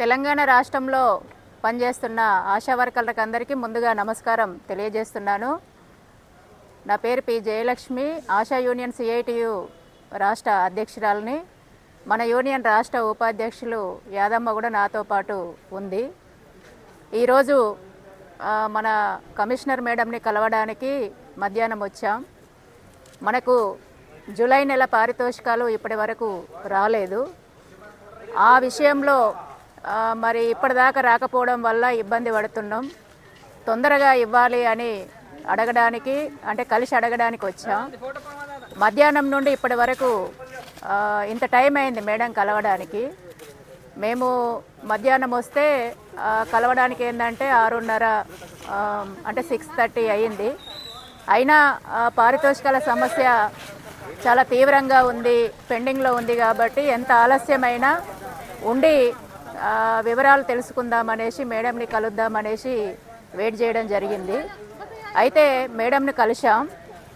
తెలంగాణ రాష్ట్రంలో పనిచేస్తున్న ఆశా వర్కర్లకు అందరికీ ముందుగా నమస్కారం తెలియజేస్తున్నాను. నా పేరు P Jayalakshmi, ASHA union CITU రాష్ట్ర అధ్యక్షురాలని. మన యూనియన్ రాష్ట్ర ఉపాధ్యక్షులు యాదమ్మ కూడా నాతో పాటు ఉంది. ఈరోజు మన కమిషనర్ మేడంని కలవడానికి మధ్యాహ్నం వచ్చాం. మనకు జూలై నెల పారితోషికాలు ఇప్పటి వరకు రాలేదు. ఆ విషయంలో మరి ఇప్పటిదాకా రాకపోవడం వల్ల ఇబ్బంది పడుతున్నాం. తొందరగా ఇవ్వాలి అని అడగడానికి, అంటే కలిసి అడగడానికి వచ్చాం. మధ్యాహ్నం నుండి ఇప్పటి వరకు ఇంత టైం అయింది మేడం కలవడానికి. మేము మధ్యాహ్నం వస్తే కలవడానికి ఏంటంటే 6:30 అంటే 6:30 అయ్యింది. అయినా పారితోషికాల సమస్య చాలా తీవ్రంగా ఉంది, పెండింగ్లో ఉంది. కాబట్టి ఎంత ఆలస్యమైనా ఉండి వివరాలు తెలుసుకుందామనేసి మేడంని కలుద్దామనేసి వెయిట్ చేయడం జరిగింది. అయితే మేడంని కలిసాం.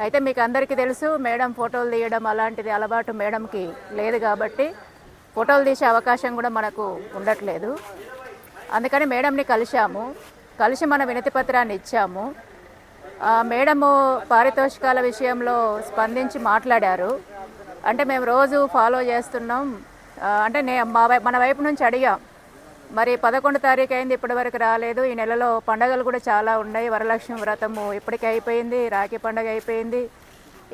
అయితే మీకు అందరికీ తెలుసు, మేడం ఫోటోలు తీయడం అలాంటిది అలవాటు మేడంకి లేదు. కాబట్టి ఫోటోలు తీసే అవకాశం కూడా మనకు ఉండట్లేదు. అందుకని మేడంని కలిసాము. కలిసి మన వినతి పత్రాన్ని ఇచ్చాము. మేడము పారితోషికాల విషయంలో స్పందించి మాట్లాడారు. అంటే మేము రోజు ఫాలో చేస్తున్నాం, అంటే మన వైపు నుంచి అడిగాం. మరి 11 తారీఖు అయింది, ఇప్పటి వరకు రాలేదు. ఈ నెలలో పండగలు కూడా చాలా ఉన్నాయి. వరలక్ష్మి వ్రతము ఇప్పటికే అయిపోయింది, రాఖీ పండుగ అయిపోయింది.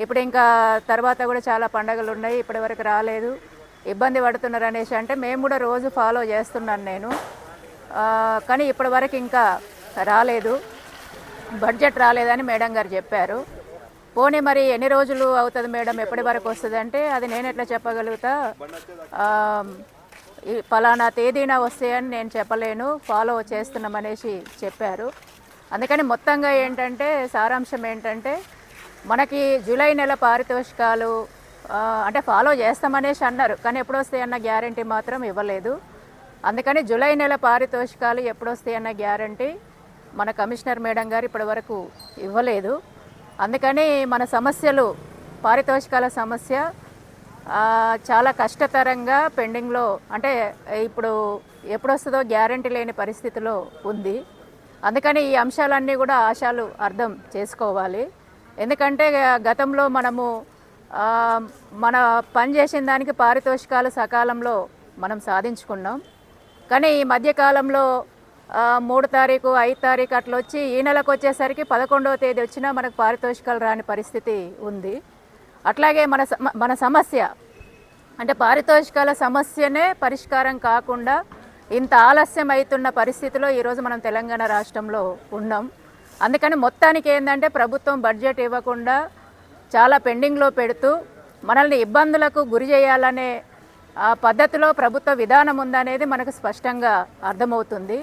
ఇప్పుడు ఇంకా తర్వాత కూడా చాలా పండగలు ఉన్నాయి, ఇప్పటి వరకు రాలేదు, ఇబ్బంది పడుతున్నారు అనేసి అంటే మేము కూడా రోజు ఫాలో చేస్తున్నాను నేను. కానీ ఇప్పటి వరకు ఇంకా రాలేదు, బడ్జెట్ రాలేదని మేడం గారు చెప్పారు. పోనీ మరి ఎన్ని రోజులు అవుతుంది మేడం, ఎప్పటి వరకు వస్తుంది అంటే అది నేను ఎట్లా చెప్పగలుగుతా, ఫలానా తేదీన వస్తాయని నేను చెప్పలేను, ఫాలో చేస్తున్నామనేసి చెప్పారు. అందుకని మొత్తంగా ఏంటంటే సారాంశం ఏంటంటే, మనకి జూలై నెల పారితోషికాలు అంటే ఫాలో చేస్తామనేసి అన్నారు, కానీ ఎప్పుడు వస్తాయన్న గ్యారంటీ మాత్రం ఇవ్వలేదు. అందుకని జూలై నెల పారితోషికాలు ఎప్పుడు వస్తాయన్న గ్యారంటీ మన కమిషనర్ మేడం గారు ఇప్పటి వరకు ఇవ్వలేదు. అందుకని మన సమస్యలు, పారితోషికాల సమస్య చాలా కష్టతరంగా పెండింగ్లో, అంటే ఇప్పుడు ఎప్పుడు వస్తుందో గ్యారంటీ లేని పరిస్థితిలో ఉంది. అందుకని ఈ అంశాలన్నీ కూడా ఆశాలు అర్థం చేసుకోవాలి. ఎందుకంటే గతంలో మనము మన పని చేసిన దానికి పారితోషికాలు సకాలంలో మనం సాధించుకున్నాం. కానీ ఈ మధ్యకాలంలో 3 తారీఖు 5 తారీఖు అట్లా వచ్చి ఈ నెలకు వచ్చేసరికి 11వ తేదీ వచ్చినా మనకు పారితోషికాలు రాని పరిస్థితి ఉంది. అట్లాగే మన సమస్య అంటే పారితోషికాల సమస్యనే పరిష్కారం కాకుండా ఇంత ఆలస్యం అవుతున్న పరిస్థితిలో ఈరోజు మనం తెలంగాణ రాష్ట్రంలో ఉన్నాం. అందుకని మొత్తానికి ఏంటంటే ప్రభుత్వం బడ్జెట్ ఇవ్వకుండా చాలా పెండింగ్లో పెడుతూ మనల్ని ఇబ్బందులకు గురి చేయాలనే పద్ధతిలో ప్రభుత్వ విధానం ఉందనేది మనకు స్పష్టంగా అర్థమవుతుంది.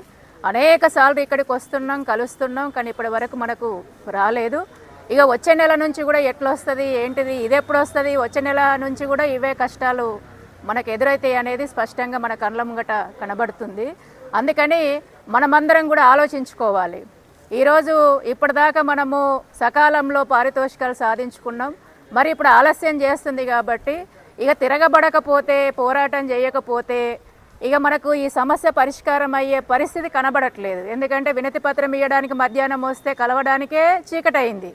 అనేక సార్లు ఇక్కడికి వస్తున్నాం, కలుస్తున్నాం, కానీ ఇప్పటి వరకు మనకు రాలేదు. ఇక వచ్చే నెల నుంచి కూడా ఎట్లా వస్తుంది ఏంటిది, ఇది ఎప్పుడు వస్తుంది, వచ్చే నెల నుంచి కూడా ఇవే కష్టాలు మనకు ఎదురవుతాయి అనేది స్పష్టంగా మన కళ్ళ ముంగట కనబడుతుంది. అందుకని మనమందరం కూడా ఆలోచించుకోవాలి. ఈరోజు ఇప్పటిదాకా మనము సకాలంలో పారితోషికాలు సాధించుకున్నాం, మరి ఇప్పుడు ఆలస్యం చేస్తుంది. కాబట్టి ఇక తిరగబడకపోతే, పోరాటం చేయకపోతే ఇక మనకు ఈ సమస్య పరిష్కారం అయ్యే పరిస్థితి కనబడట్లేదు. ఎందుకంటే వినతి పత్రం ఇవ్వడానికి మధ్యాహ్నం వస్తే కలవడానికే చీకటి అయింది.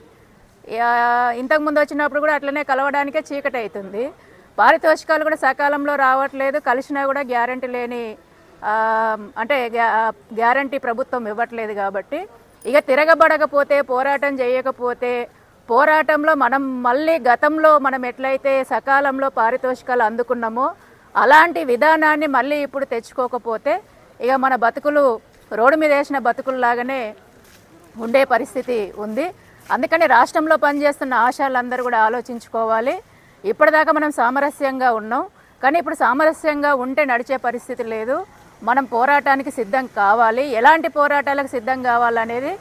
ఇంతకుముందు వచ్చినప్పుడు కూడా అట్లనే కలవడానికే చీకటి అవుతుంది. పారితోషికాలు కూడా సకాలంలో రావట్లేదు, కలిసినా కూడా గ్యారంటీ లేని, అంటే గ్యారంటీ ప్రభుత్వం ఇవ్వట్లేదు. కాబట్టి ఇక తిరగబడకపోతే, పోరాటం చేయకపోతే, పోరాటంలో మనం మళ్ళీ గతంలో మనం ఎట్లయితే సకాలంలో పారితోషికాలు అందుకున్నామో అలాంటి విధానాన్ని మళ్ళీ ఇప్పుడు తెచ్చుకోకపోతే ఇక మన బతుకులు రోడ్డు మీద వేసిన బతుకుల్లాగానే ఉండే పరిస్థితి ఉంది. అందుకని రాష్ట్రంలో పనిచేస్తున్న ఆశాలందరూ కూడా ఆలోచించుకోవాలి. ఇప్పటిదాకా మనం సామరస్యంగా ఉన్నాం, కానీ ఇప్పుడు సామరస్యంగా ఉంటే నడిచే పరిస్థితి లేదు. మనం పోరాటానికి సిద్ధం కావాలి. ఎలాంటి పోరాటాలకు సిద్ధం కావాలనేది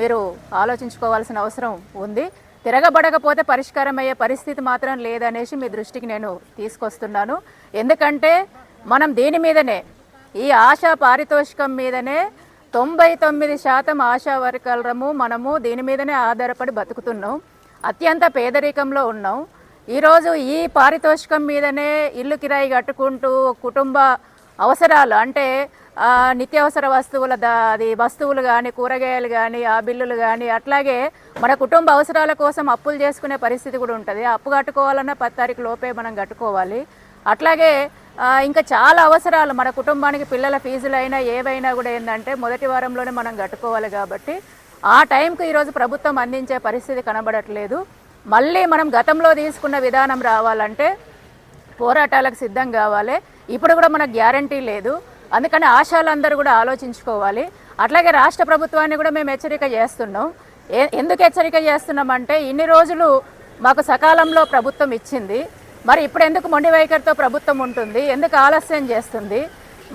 మీరు ఆలోచించుకోవాల్సిన అవసరం ఉంది. తిరగబడకపోతే పరిష్కారం అయ్యే పరిస్థితి మాత్రం లేదనేసి మీ దృష్టికి నేను తీసుకొస్తున్నాను. ఎందుకంటే మనం దీని మీదనే, ఈ ఆశా పారితోషికం మీదనే 99% ఆశా వర్కర్లము మనము దీని మీదనే ఆధారపడి బతుకుతున్నాం. అత్యంత పేదరికంలో ఉన్నాం. ఈరోజు ఈ పారితోషికం మీదనే ఇల్లు కిరాయి కట్టుకుంటూ కుటుంబ అవసరాలు, అంటే నిత్యావసర అది వస్తువులు కానీ కూరగాయలు కానీ ఆ బిల్లులు కానీ అట్లాగే మన కుటుంబ అవసరాల కోసం అప్పులు చేసుకునే పరిస్థితి కూడా ఉంటుంది. అప్పు కట్టుకోవాలన్నా 10 తారీఖు లోపే మనం కట్టుకోవాలి. అట్లాగే ఇంకా చాలా అవసరాలు మన కుటుంబానికి పిల్లల ఫీజులు అయినా ఏవైనా కూడా ఏంటంటే మొదటి వారంలోనే మనం కట్టుకోవాలి. కాబట్టి ఆ టైంకు ఈరోజు ప్రభుత్వం అందించే పరిస్థితి కనబడట్లేదు. మళ్ళీ మనం గతంలో తీసుకున్న విధానం రావాలంటే పోరాటాలకు సిద్ధం కావాలి. ఇప్పుడు కూడా మనకు గ్యారంటీ లేదు. అందుకని ఆశాలందరూ కూడా ఆలోచించుకోవాలి. అట్లాగే రాష్ట్ర ప్రభుత్వాన్ని కూడా మేము హెచ్చరిక చేస్తున్నాం. ఎందుకు హెచ్చరిక చేస్తున్నామంటే ఇన్ని రోజులు మాకు సకాలంలో ప్రభుత్వం ఇచ్చింది, మరి ఇప్పుడు ఎందుకు మొండి వైఖరితో ప్రభుత్వం ఉంటుంది, ఎందుకు ఆలస్యం చేస్తుంది,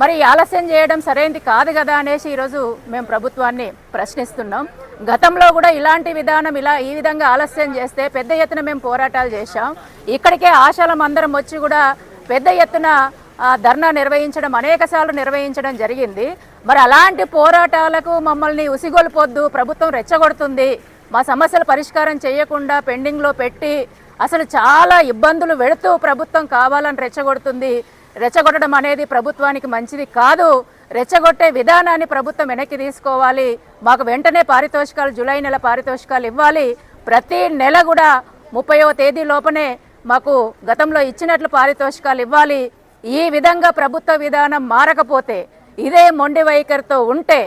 మరి ఆలస్యం చేయడం సరైనది కాదు కదా అనేసి ఈరోజు మేము ప్రభుత్వాన్ని ప్రశ్నిస్తున్నాం. గతంలో కూడా ఇలాంటి విధానం ఈ విధంగా ఆలస్యం చేస్తే పెద్ద ఎత్తున మేము పోరాటాలు చేశాం. ఇక్కడికే ఆశాలం అందరం వచ్చి కూడా పెద్ద ఎత్తున ధర్నా నిర్వహించడం అనేకసార్లు నిర్వహించడం జరిగింది. మరి అలాంటి పోరాటాలకు మమ్మల్ని ఉసిగొల్పొద్దు, ప్రభుత్వం రెచ్చగొడుతుంది, మా సమస్యలు పరిష్కారం చేయకుండా పెండింగ్లో పెట్టి అసలు చాలా ఇబ్బందులు పెడుతూ ప్రభుత్వం కావాలని రెచ్చగొడుతుంది. రెచ్చగొట్టడం అనేది ప్రభుత్వానికి మంచిది కాదు. రెచ్చగొట్టే విధానాన్ని ప్రభుత్వం వెనక్కి తీసుకోవాలి. మాకు వెంటనే పారితోషికాలు జూలై నెల పారితోషికాలు ఇవ్వాలి. ప్రతి నెల కూడా 30వ తేదీ లోపనే మాకు గతంలో ఇచ్చినట్లు పారితోషికాలు ఇవ్వాలి. ఈ విధంగా ప్రభుత్వ విధానం మారకపోతే, ఇదే మొండి వైఖరితో ఉంటే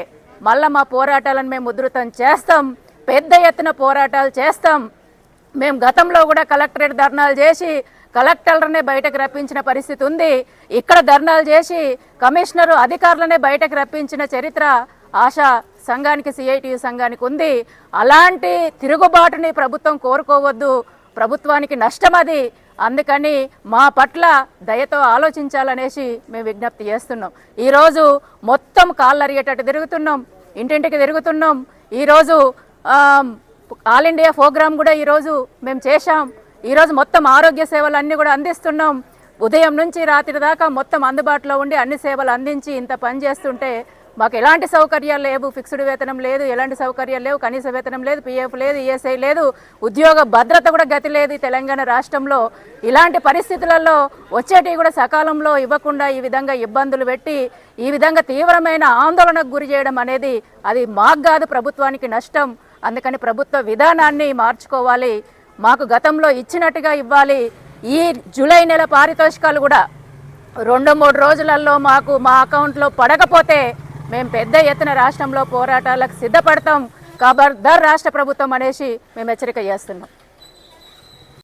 మళ్ళీ మా పోరాటాలను మేము ఉధృతం చేస్తాం, పెద్ద ఎత్తున పోరాటాలు చేస్తాం. మేము గతంలో కూడా కలెక్టరేట్ ధర్నాలు చేసి కలెక్టర్లనే బయటకు రప్పించిన పరిస్థితి ఉంది. ఇక్కడ ధర్నాలు చేసి కమిషనరు అధికారులనే బయటకు రప్పించిన చరిత్ర ఆశా సంఘానికి, సిఐటియు సంఘానికి ఉంది. అలాంటి తిరుగుబాటుని ప్రభుత్వం కోరుకోవద్దు, ప్రభుత్వానికి నష్టం అది. అందుకని మా పట్ల దయతో ఆలోచించాలనేసి మేము విజ్ఞప్తి చేస్తున్నాం. ఈరోజు మొత్తం కాళ్ళు అరిగేటట్టు తిరుగుతున్నాం, ఇంటింటికి తిరుగుతున్నాం. ఈరోజు ఆల్ ఇండియా ప్రోగ్రామ్ కూడా ఈరోజు మేము చేశాం. ఈరోజు మొత్తం ఆరోగ్య సేవలు అన్నీ కూడా అందిస్తున్నాం. ఉదయం నుంచి రాత్రి దాకా మొత్తం అందుబాటులో ఉండి అన్ని సేవలు అందించి ఇంత పని చేస్తుంటే మాకు ఎలాంటి సౌకర్యాలు లేవు. ఫిక్స్డ్ వేతనం లేదు, ఎలాంటి సౌకర్యాలు లేవు, కనీస వేతనం లేదు, పిఎఫ్ లేదు, ఈఎస్ఐ లేదు, ఉద్యోగ భద్రత కూడా గతి లేదు తెలంగాణ రాష్ట్రంలో. ఇలాంటి పరిస్థితులలో వచ్చేటివి కూడా సకాలంలో ఇవ్వకుండా ఈ విధంగా ఇబ్బందులు పెట్టి ఈ విధంగా తీవ్రమైన ఆందోళనకు గురి చేయడం అనేది అది మాకు కాదు, ప్రభుత్వానికి నష్టం. అందుకని ప్రభుత్వ విధానాన్ని మార్చుకోవాలి, మాకు గతంలో ఇచ్చినట్టుగా ఇవ్వాలి. ఈ జూలై నెల పారితోషికాలు కూడా 2-3 రోజులలో మాకు మా అకౌంట్లో పడకపోతే మేము పెద్ద ఎత్తున రాష్ట్రంలో పోరాటాలకు సిద్ధపడతాం. ఖబర్దార్ రాష్ట్ర ప్రభుత్వం అనేసి మేము హెచ్చరిక చేస్తున్నాం.